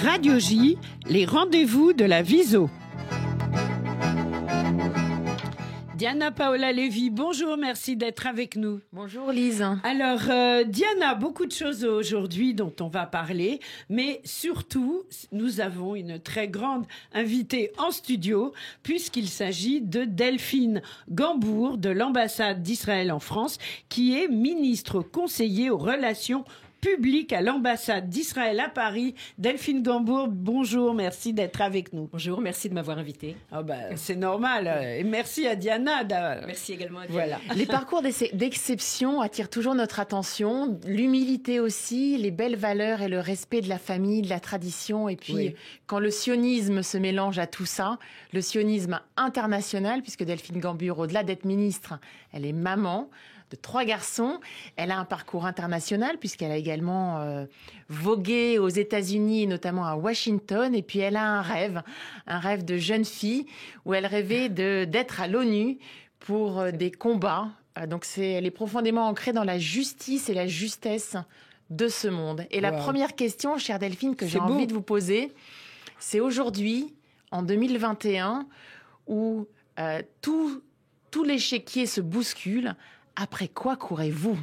Radio J, les rendez-vous de la Viso. Diana Paola Lévy, bonjour, merci d'être avec nous. Bonjour Lise. Alors, Diana, beaucoup de choses aujourd'hui dont on va parler, mais surtout, nous avons une très grande invitée en studio, puisqu'il s'agit de Delphine Gambour, de l'ambassade d'Israël en France, qui est ministre conseiller aux relations public à l'ambassade d'Israël à Paris. Delphine Gambour, bonjour, merci d'être avec nous. Bonjour, merci de m'avoir invitée. C'est normal. Et merci à Diana. Merci également à Diana. Voilà. Les parcours d'exception attirent toujours notre attention. L'humilité aussi, les belles valeurs et le respect de la famille, de la tradition. Et puis, quand le sionisme se mélange à tout ça, le sionisme international, puisque Delphine Gambour, au-delà d'être ministre, elle est maman de 3 garçons. Elle a un parcours international puisqu'elle a également vogué aux États-Unis, notamment à Washington. Et puis elle a un rêve de jeune fille où elle rêvait d'être à l'ONU pour des combats. Donc elle est profondément ancrée dans la justice et la justesse de ce monde. Et la première question, chère Delphine, que j'ai envie de vous poser, c'est aujourd'hui, en 2021, où tout l'échiquier se bouscule. Après quoi courez-vous ?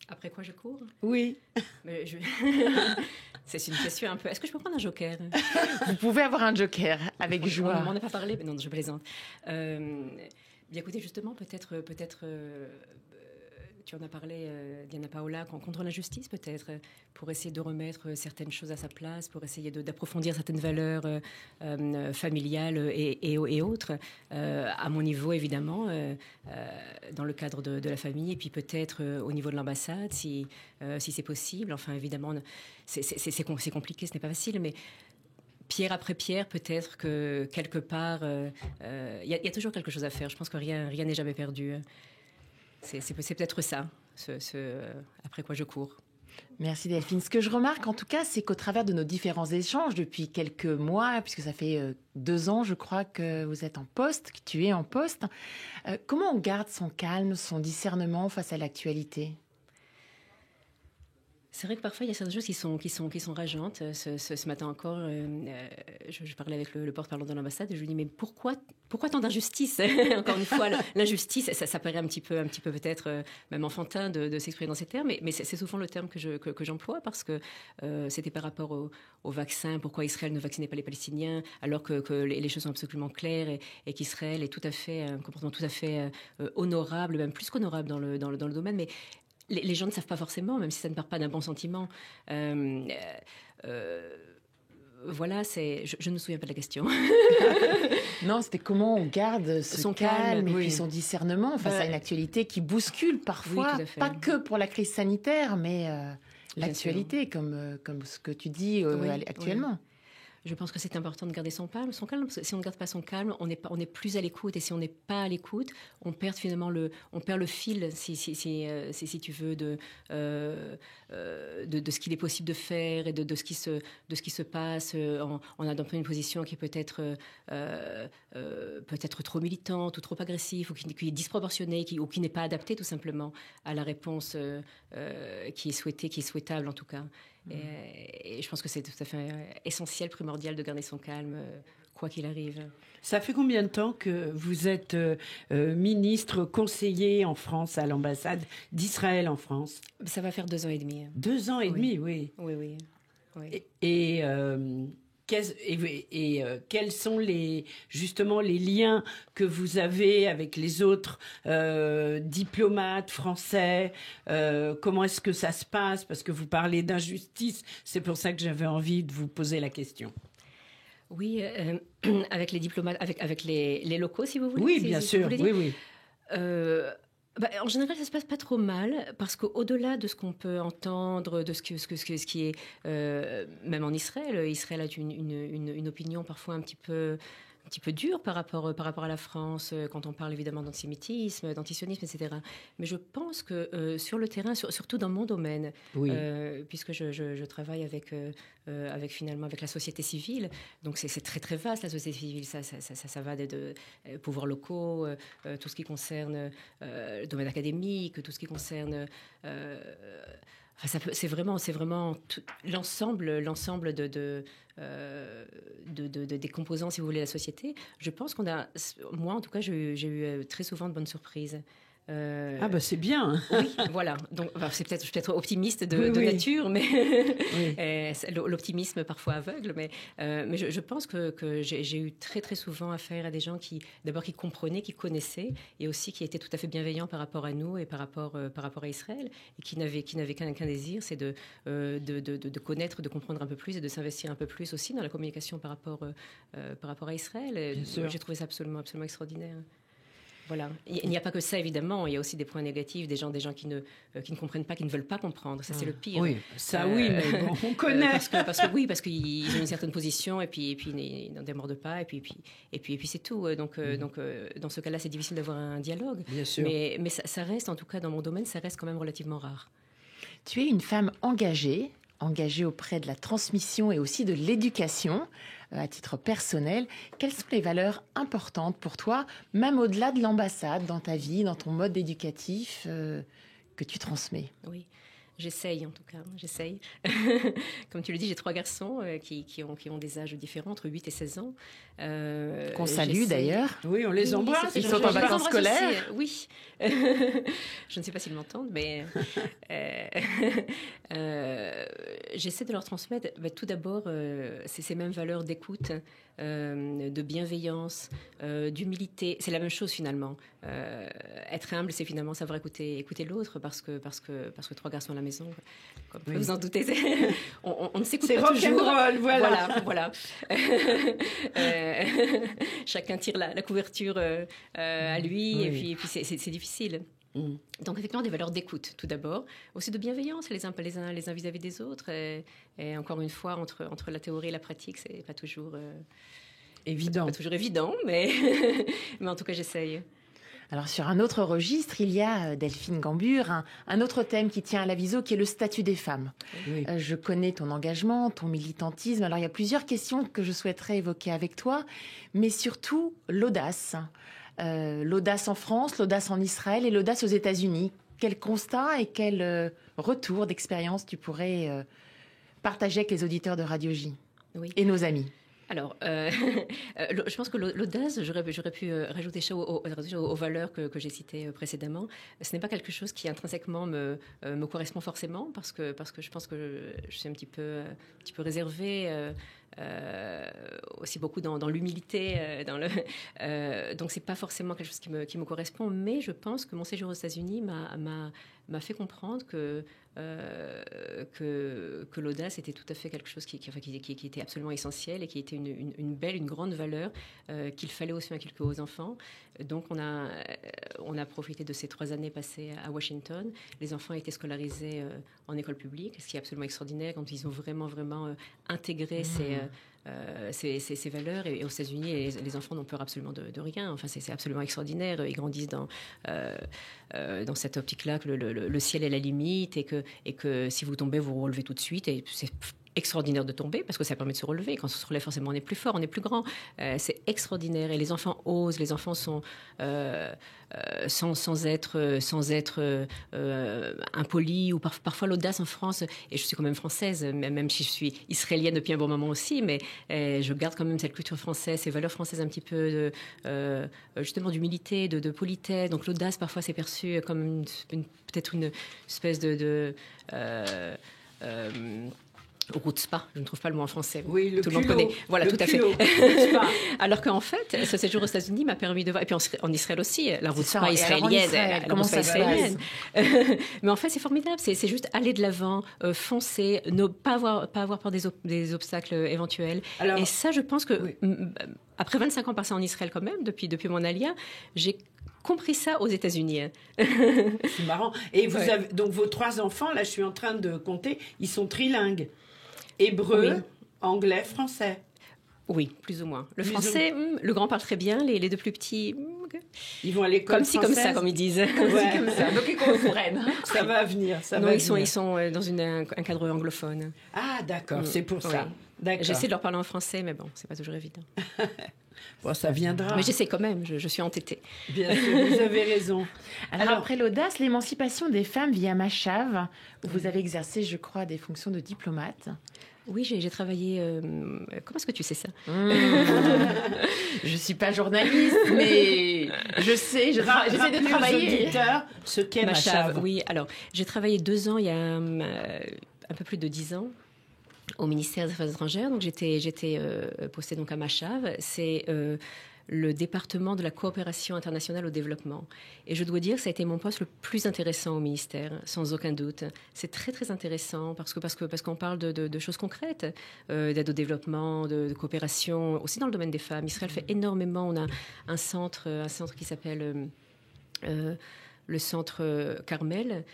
Après quoi je cours ? Oui. C'est une question un peu... Est-ce que je peux prendre un joker ? Vous pouvez avoir un joker, avec joie. On n'en a pas parlé, mais non, je plaisante. Bien écoutez, justement, peut-être tu en as parlé, Diana Paola, contre l'injustice peut-être, pour essayer de remettre certaines choses à sa place, pour essayer d'approfondir certaines valeurs familiales et autres, à mon niveau évidemment, dans le cadre de la famille, et puis peut-être au niveau de l'ambassade, si c'est possible. Enfin, évidemment, c'est compliqué, ce n'est pas facile, mais... Pierre après pierre, peut-être que quelque part, y a toujours quelque chose à faire. Je pense que rien n'est jamais perdu. C'est peut-être ça, après quoi je cours. Merci Delphine. Ce que je remarque en tout cas, c'est qu'au travers de nos différents échanges depuis quelques mois, puisque ça fait 2 ans je crois que vous êtes en poste, que tu es en poste, comment on garde son calme, son discernement face à l'actualité ? C'est vrai que parfois, il y a certaines choses qui sont rageantes. Ce matin encore, je parlais avec le porte-parole de l'ambassade et je lui dis, mais pourquoi tant d'injustice ? Encore une fois, l'injustice, ça paraît un petit peu peut-être même enfantin de s'exprimer dans ces termes, mais c'est souvent le terme que j'emploie parce que c'était par rapport au vaccin, pourquoi Israël ne vaccinait pas les Palestiniens, alors que les choses sont absolument claires et qu'Israël est tout à fait, un comportement tout à fait honorable, même plus qu'honorable dans le domaine, mais les gens ne savent pas forcément, même si ça ne part pas d'un bon sentiment. Voilà, je ne me souviens pas de la question. Non, c'était comment on garde son calme et puis son discernement face à une actualité qui bouscule parfois, pas que pour la crise sanitaire, mais l'actualité, comme ce que tu dis actuellement. Oui. Je pense que c'est important de garder son calme. Parce que si on ne garde pas son calme, on n'est plus à l'écoute. Et si on n'est pas à l'écoute, on perd finalement le fil, si tu veux, de ce qu'il est possible de faire et de ce qui se passe en adoptant une position qui peut être trop militante ou trop agressive ou qui est disproportionnée ou qui n'est pas adaptée tout simplement à la réponse qui est souhaitée, qui est souhaitable en tout cas. Et je pense que c'est tout à fait essentiel, primordial de garder son calme, quoi qu'il arrive. Ça fait combien de temps que vous êtes ministre conseiller en France, à l'ambassade d'Israël en France ? Ça va faire 2 ans et demi. 2 ans et demi, oui. Oui. Et quels sont justement les liens que vous avez avec les autres diplomates français ? Comment est-ce que ça se passe ? Parce que vous parlez d'injustice, c'est pour ça que j'avais envie de vous poser la question. Oui, avec les diplomates, avec les locaux, si vous voulez. Oui, bien sûr, oui. En général, ça se passe pas trop mal parce qu'au-delà de ce qu'on peut entendre, de ce qui est même en Israël, Israël a une opinion parfois un petit peu dure par rapport à la France quand on parle évidemment d'antisémitisme, d'antisionisme, etc. Mais je pense que sur le terrain, surtout dans mon domaine, puisque je travaille avec finalement avec la société civile, donc c'est très très vaste la société civile, ça va de pouvoirs locaux, tout ce qui concerne le domaine académique, tout ce qui concerne c'est vraiment l'ensemble des composants, si vous voulez, de la société. Je pense moi en tout cas, j'ai eu très souvent de bonnes surprises. C'est bien. Oui, voilà. Donc, c'est peut-être optimiste de nature, mais l'optimisme parfois aveugle. Mais je pense que j'ai eu très très souvent affaire à des gens qui comprenaient, qui connaissaient, et aussi qui étaient tout à fait bienveillants par rapport à nous et par rapport à Israël, et qui n'avaient qu'un désir, c'est de connaître, de comprendre un peu plus et de s'investir un peu plus aussi dans la communication par rapport à Israël. J'ai trouvé ça absolument extraordinaire. Voilà. Il n'y a pas que ça, évidemment. Il y a aussi des points négatifs, des gens qui ne comprennent pas, qui ne veulent pas comprendre. Ça, c'est le pire. Oui, mais bon, on connaît. Parce qu'ils ont une certaine position et puis ils n'en démordent pas et puis c'est tout. Donc, dans ce cas-là, c'est difficile d'avoir un dialogue. Bien sûr. Mais ça reste, en tout cas, dans mon domaine, ça reste quand même relativement rare. Tu es une femme engagée auprès de la transmission et aussi de l'éducation. À titre personnel, quelles sont les valeurs importantes pour toi, même au-delà de l'ambassade, dans ta vie, dans ton mode éducatif que tu transmets? Oui. J'essaye, en tout cas, j'essaye. Comme tu le dis, j'ai 3 garçons qui ont des âges différents, entre 8 et 16 ans. Qu'on salue d'ailleurs. Oui, on les embrasse. Ils sont en vacances scolaires. Oui. Je ne sais pas s'ils m'entendent, mais j'essaie de leur transmettre tout d'abord ces mêmes valeurs d'écoute, de bienveillance, d'humilité. C'est la même chose finalement. Être humble, c'est finalement savoir écouter l'autre, parce que 3 garçons à la maison, comme vous en doutez, on ne s'écoute pas toujours. C'est rock'n'roll, voilà. Chacun tire la couverture à lui, et puis c'est difficile. Donc effectivement, des valeurs d'écoute tout d'abord, aussi de bienveillance les uns vis-à-vis des autres, et encore une fois, entre la théorie et la pratique, c'est pas toujours évident. Pas toujours évident, mais en tout cas, j'essaye. Alors, sur un autre registre, il y a, Delphine Gambure, un autre thème qui tient à l'aviso, qui est le statut des femmes. Oui. Je connais ton engagement, ton militantisme. Alors, il y a plusieurs questions que je souhaiterais évoquer avec toi, mais surtout l'audace. L'audace en France, l'audace en Israël et l'audace aux États-Unis. Quel constat et quel retour d'expérience tu pourrais partager avec les auditeurs de Radio J et nos amis? Alors, je pense que l'audace, j'aurais pu rajouter ça aux valeurs que j'ai citées précédemment. Ce n'est pas quelque chose qui intrinsèquement me correspond forcément, parce que je pense que je suis un petit peu réservée, aussi beaucoup dans l'humilité. Donc, c'est pas forcément quelque chose qui me correspond, mais je pense que mon séjour aux États-Unis m'a fait comprendre que l'audace était tout à fait quelque chose qui était absolument essentiel, et qui était une grande valeur qu'il fallait aussi inculquer aux enfants. Donc on a profité de ces 3 années passées à Washington. Les enfants étaient scolarisés en école publique, ce qui est absolument extraordinaire quand ils ont vraiment intégré ces valeurs. Et aux États-Unis, les enfants n'ont peur absolument de rien. Enfin, c'est absolument extraordinaire. Ils grandissent dans cette optique-là que le ciel est la limite, et que si vous tombez, vous vous relevez tout de suite. Et c'est extraordinaire de tomber, parce que ça permet de se relever. Quand on se relève, forcément, on est plus fort, on est plus grand. C'est extraordinaire. Et les enfants osent. Les enfants sont sans être impolis, ou parfois l'audace en France. Et je suis quand même française, même si je suis israélienne depuis un bon moment aussi, mais je garde quand même cette culture française, ces valeurs françaises un petit peu justement d'humilité, de politesse. Donc l'audace, parfois, c'est perçu comme peut-être une espèce de chutzpah, je ne trouve pas le mot en français. Oui, le tout le monde connaît. Voilà, tout à fait. Alors qu'en fait, ce séjour aux États-Unis m'a permis de voir, et puis en Israël aussi, la chutzpah israélienne. Comment ça se passe? Mais en fait, c'est formidable. C'est juste aller de l'avant, foncer, ne pas avoir peur des obstacles éventuels. Alors, et ça, je pense que après 25 ans passés en Israël quand même, depuis mon alia, j'ai compris ça aux États-Unis. C'est marrant. Et vous avez donc vos 3 enfants, là, je suis en train de compter, ils sont trilingues. Hébreu, anglais, français. Oui, plus ou moins. Le français, le grand parle très bien, les 2 plus petits... Ils vont à l'école comme si, comme ça, comme ils disent. Comme ça. Donc, ils comprennent. Ça va venir. Ils sont dans un cadre anglophone. Ah, d'accord, c'est pour ça. D'accord. J'essaie de leur parler en français, mais bon, c'est pas toujours évident. Bon, ça viendra. Mais j'essaie quand même, je suis entêtée. Bien sûr, vous avez raison. Alors, après l'audace, l'émancipation des femmes via Machave, où vous avez exercé, je crois, des fonctions de diplomate. Oui, j'ai travaillé... Comment est-ce que tu sais ça? Je ne suis pas journaliste, mais je sais, j'essaie de travailler. Ce qu'est Machave. Oui, alors, j'ai travaillé 2 ans, il y a un peu plus de 10 ans, au ministère des Affaires étrangères. Donc, j'étais postée donc, à Machave. C'est le département de la coopération internationale au développement. Et je dois dire que ça a été mon poste le plus intéressant au ministère, sans aucun doute. C'est très, très intéressant parce qu'on parle de choses concrètes, d'aide au développement, de coopération, aussi dans le domaine des femmes. Israël fait énormément. On a un centre qui s'appelle le centre Carmel.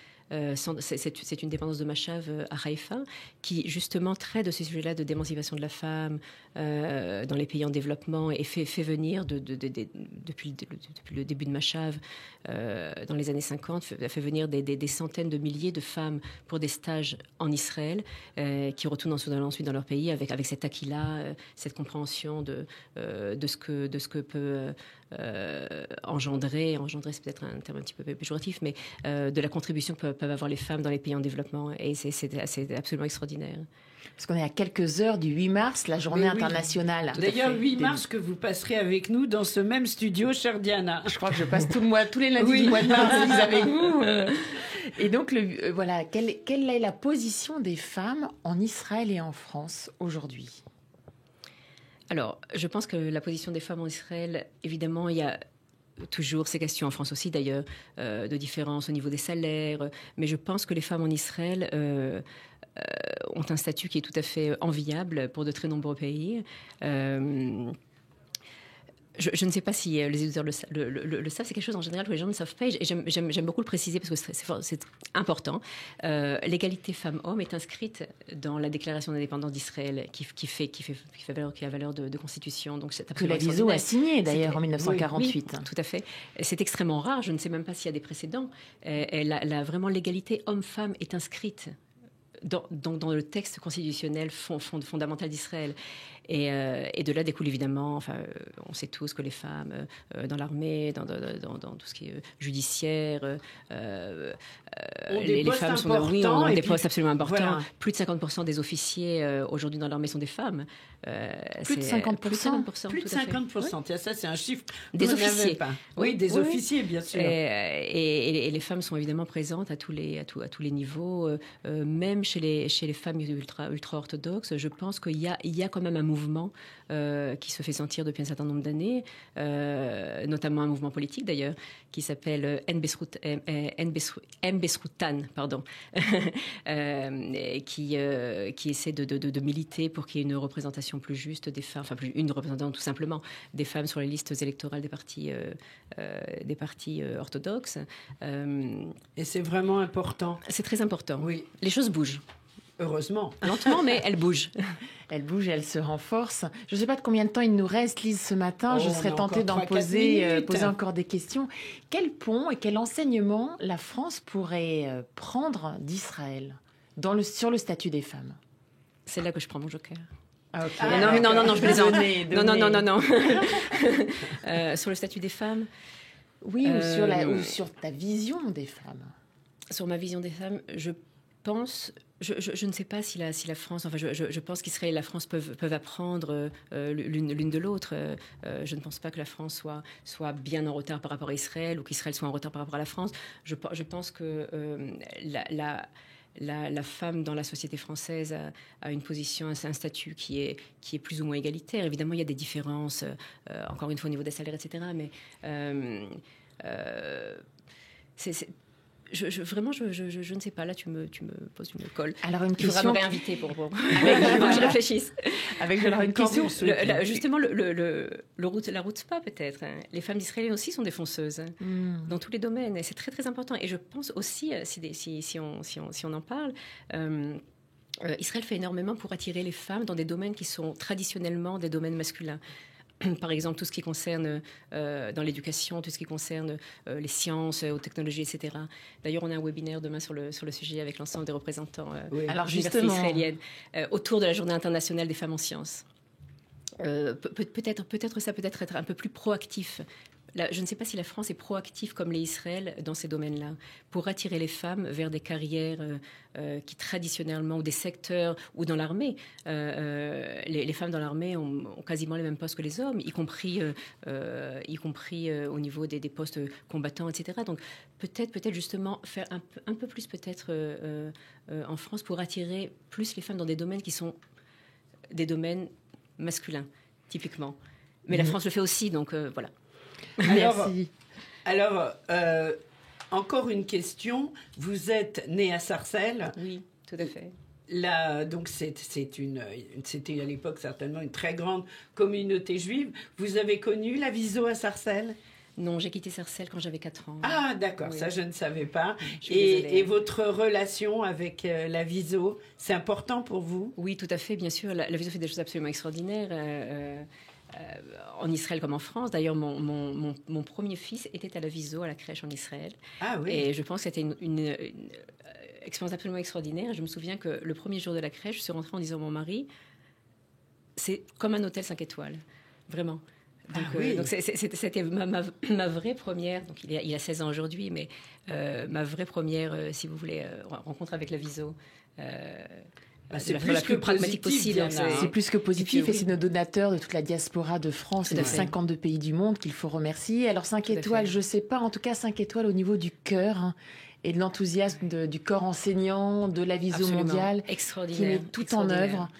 C'est une dépendance de Machave à Haïfa qui justement traite de ces sujets-là de d'émancipation de la femme dans les pays en développement et fait venir depuis le début de Machave dans les années 50 fait venir des centaines de milliers de femmes pour des stages en Israël qui retournent ensuite dans leur pays avec cet acquis-là, cette compréhension de ce que peut engendrer c'est peut-être un terme un petit peu péjoratif, mais de la contribution que peuvent avoir les femmes dans les pays en développement. Et c'est absolument extraordinaire. Parce qu'on est à quelques heures du 8 mars, la journée internationale. D'ailleurs, 8 mars que vous passerez avec nous dans ce même studio, chère Diana. Je crois que je passe tous les lundis du mois de mars avec vous. Et donc, voilà, quelle est la position des femmes en Israël et en France aujourd'hui ? Alors, je pense que la position des femmes en Israël, évidemment, il y a toujours ces questions, en France aussi d'ailleurs, de différence au niveau des salaires. Mais je pense que les femmes en Israël ont un statut qui est tout à fait enviable pour de très nombreux pays. Je ne sais pas si les éditeurs le savent, c'est quelque chose en général que les gens ne savent pas, et j'aime beaucoup le préciser parce que c'est important. L'égalité femmes-hommes est inscrite dans la déclaration d'indépendance d'Israël qui a valeur de constitution. Donc c'est que la l'ISO a signé d'ailleurs en 1948. Oui, tout à fait. C'est extrêmement rare, je ne sais même pas s'il y a des précédents. Vraiment l'égalité homme-femme est inscrite dans le texte constitutionnel fondamental d'Israël. Et de là découle évidemment, on sait tous que les femmes dans l'armée, dans tout ce qui est judiciaire, les femmes ont des postes absolument importants. Voilà. Plus de 50% des officiers aujourd'hui dans l'armée sont des femmes. Plus de 50%. Plus de 50%. Tiens, ça, c'est un chiffre des officiers. Pas. Oui, des officiers, bien sûr. Et les femmes sont évidemment présentes à tous les niveaux, même chez les femmes ultra-orthodoxes. Je pense qu'il y a quand même un mouvement qui se fait sentir depuis un certain nombre d'années, notamment un mouvement politique d'ailleurs, qui s'appelle Mbesroutan, qui essaie de militer pour qu'il y ait une représentation plus juste des femmes, une représentation tout simplement des femmes sur les listes électorales des partis orthodoxes. Et c'est vraiment important. C'est très important. Oui. Les choses bougent. Heureusement. Lentement, mais elle bouge. Elle bouge et elle se renforce. Je ne sais pas de combien de temps il nous reste, Lise, ce matin. Je serais tentée d'en poser encore des questions. Quel pont et quel enseignement la France pourrait prendre d'Israël sur le statut des femmes ? C'est là que je prends mon joker. Ah, okay. Non, je plaisante. Non. Sur le statut des femmes. Oui, ou sur ta vision des femmes. Sur ma vision des femmes, je pense... Je ne sais pas si la France... je pense qu'Israël et la France peuvent apprendre l'une de l'autre. Je ne pense pas que la France soit bien en retard par rapport à Israël ou qu'Israël soit en retard par rapport à la France. Je pense que la femme dans la société française a une position, un statut qui est plus ou moins égalitaire. Évidemment, il y a des différences, encore une fois, au niveau des salaires, etc. Mais... Vraiment, je ne sais pas. Là, tu me poses une colle. Alors, une question... Il faudra me réinviter pour que je réfléchisse. Alors, une question... Justement, la route spa, peut-être. Les femmes israéliennes aussi sont des fonceuses dans tous les domaines. Et c'est très, très important. Et je pense aussi, si on en parle... Israël fait énormément pour attirer les femmes dans des domaines qui sont traditionnellement des domaines masculins. Par exemple, tout ce qui concerne dans l'éducation, tout ce qui concerne les sciences, aux technologies, etc. D'ailleurs, on a un webinaire demain sur le sujet avec l'ensemble des représentants Alors d'universités israéliennes autour de la Journée internationale des femmes en sciences. Peut-être ça, peut-être être un peu plus proactif. Là, je ne sais pas si la France est proactive comme l'est Israël dans ces domaines-là, pour attirer les femmes vers des carrières qui traditionnellement, ou des secteurs, ou dans l'armée. Les femmes dans l'armée ont quasiment les mêmes postes que les hommes, y compris au niveau des postes combattants, etc. Donc peut-être justement faire un peu plus peut-être en France pour attirer plus les femmes dans des domaines qui sont des domaines masculins, typiquement. Mais la France le fait aussi, donc voilà. Merci. Alors, encore une question. Vous êtes né à Sarcelles. Oui, tout à fait. Là, donc c'était à l'époque certainement une très grande communauté juive. Vous avez connu la Viso à Sarcelles? Non, j'ai quitté Sarcelles quand j'avais 4 ans. Ah, d'accord, oui. Ça je ne savais pas. Et votre relation avec la Viso, c'est important pour vous? Oui, tout à fait, bien sûr. La Viso fait des choses absolument extraordinaires. En Israël comme en France. D'ailleurs, mon premier fils était à la Viso, à la crèche en Israël. Ah oui. Et je pense que c'était une expérience absolument extraordinaire. Je me souviens que le premier jour de la crèche, je suis rentrée en disant à mon mari, c'est comme un hôtel 5 étoiles, vraiment. Donc, oui. Donc c'était ma vraie première, donc il a 16 ans aujourd'hui, mais ma vraie première, si vous voulez, rencontre avec la Viso. C'est la plus pragmatique possible. C'est plus que positif, et c'est nos donateurs de toute la diaspora de France et de 52 pays du monde qu'il faut remercier. Alors 5 étoiles, je ne sais pas, en tout cas 5 étoiles au niveau du cœur et de l'enthousiasme du corps enseignant, de la Viso mondiale, qui met tout en œuvre.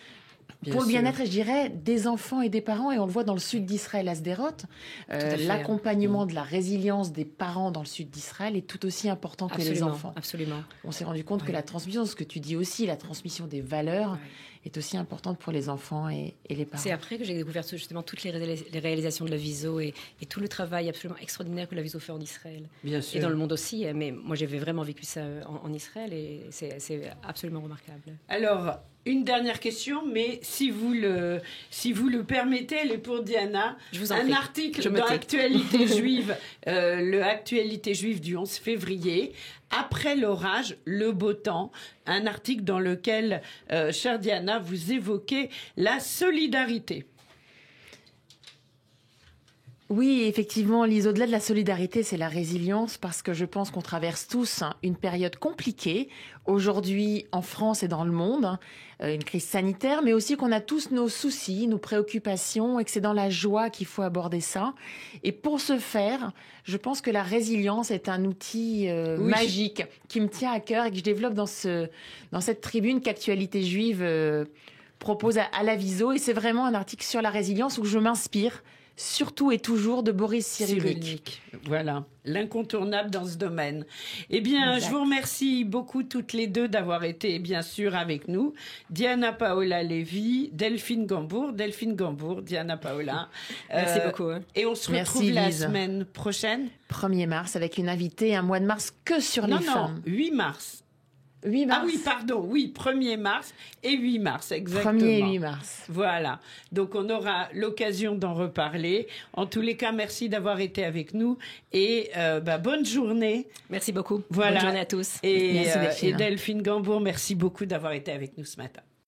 Pour le bien-être, je dirais, des enfants et des parents, et on le voit dans le sud d'Israël, à Sderot, l'accompagnement de la résilience des parents dans le sud d'Israël est tout aussi important que les enfants. Absolument. On s'est rendu compte que la transmission, ce que tu dis aussi, la transmission des valeurs est aussi importante pour les enfants et les parents. C'est après que j'ai découvert justement toutes les réalisations de la Viso et tout le travail absolument extraordinaire que la Viso fait en Israël. Bien sûr. Et dans le monde aussi, mais moi j'avais vraiment vécu ça en Israël et c'est absolument remarquable. Alors, une dernière question, mais si vous le permettez, elle est pour Diana. Je vous en prie. Un article dans Actualité Juive, le Actualité Juive du 11 février, après l'orage, le beau temps. Un article dans lequel, chère Diana, vous évoquez la solidarité. Oui, effectivement, Lise, au-delà de la solidarité, c'est la résilience, parce que je pense qu'on traverse tous une période compliquée, aujourd'hui en France et dans le monde, une crise sanitaire, mais aussi qu'on a tous nos soucis, nos préoccupations, et que c'est dans la joie qu'il faut aborder ça. Et pour ce faire, je pense que la résilience est un outil magique qui me tient à cœur et que je développe dans cette tribune qu'Actualité Juive propose à la Viso. Et c'est vraiment un article sur la résilience où je m'inspire surtout et toujours de Boris Cyrulnik. Voilà, l'incontournable dans ce domaine. Eh bien, exact. Je vous remercie beaucoup toutes les deux d'avoir été, bien sûr, avec nous. Diana Paola Lévy, Delphine Gambour, Diana Paola. Merci beaucoup. Et on se retrouve la semaine prochaine. 1er mars, avec une invitée, un mois de mars que sur les femmes. 8 mars. 8 mars. Ah oui, pardon, oui, 1er mars et 8 mars, exactement. 1er et 8 mars. Voilà, donc on aura l'occasion d'en reparler. En tous les cas, merci d'avoir été avec nous et bonne journée. Merci beaucoup. Voilà. Bonne journée à tous. Et Delphine Gambour, merci beaucoup d'avoir été avec nous ce matin.